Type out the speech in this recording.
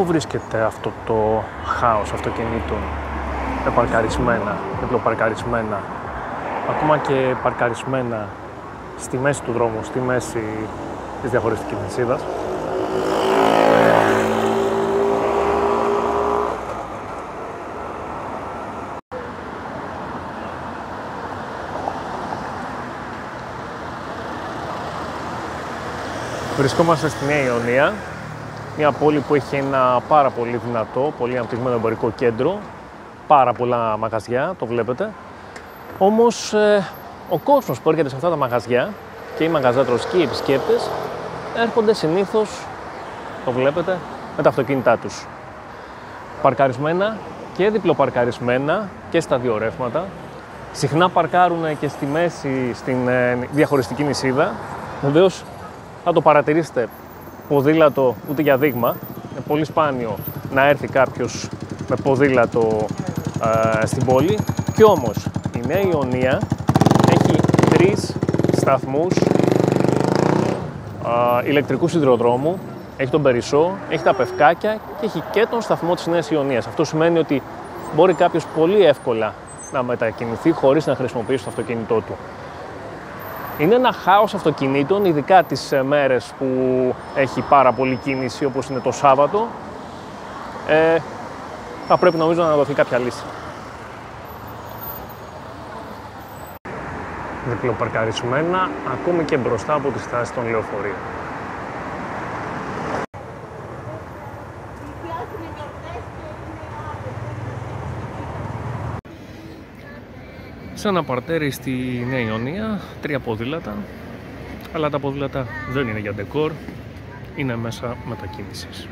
Πού βρίσκεται αυτό το χάος αυτοκινήτων επαρκαρισμένα, διπλοπαρκαρισμένα, ακόμα και παρκαρισμένα στη μέση του δρόμου, στη μέση της διαχωριστικής νησίδας? Βρισκόμαστε στη Νέα Ιωνία, μια πόλη που έχει ένα πάρα πολύ δυνατό, πολύ αναπτυγμένο εμπορικό κέντρο, πάρα πολλά μαγαζιά, το βλέπετε. Όμως ο κόσμος που έρχεται σε αυτά τα μαγαζιά και οι μαγαζάτρες και οι επισκέπτες έρχονται συνήθως, το βλέπετε, με τα αυτοκίνητά τους. Παρκαρισμένα και διπλοπαρκαρισμένα και στα δύο ρεύματα. Συχνά παρκάρουν και στη μέση, στην διαχωριστική νησίδα. Βεβαίως θα το παρατηρήσετε, ποδήλατο ούτε για δείγμα. Είναι πολύ σπάνιο να έρθει κάποιος με ποδήλατο στην πόλη. Κι όμως η Νέα Ιωνία έχει 3 σταθμούς ηλεκτρικού σιδηροδρόμου. Έχει τον Περισσό, έχει τα Πευκάκια και έχει και τον σταθμό της Νέας Ιωνίας. Αυτό σημαίνει ότι μπορεί κάποιος πολύ εύκολα να μετακινηθεί χωρίς να χρησιμοποιήσει το αυτοκίνητό του. Είναι ένα χάος αυτοκινήτων, ειδικά τις μέρες που έχει πάρα πολλή κίνηση, όπως είναι το Σάββατο. Θα πρέπει νομίζω να δοθεί κάποια λύση. Διπλοπαρκαρισμένα, ακόμη και μπροστά από τη στάση των λεωφορείων. Σε ένα παρτέρι στη Νέα Ιωνία, 3 ποδήλατα, αλλά τα ποδήλατα δεν είναι για ντεκόρ, είναι μέσα μετακίνησης.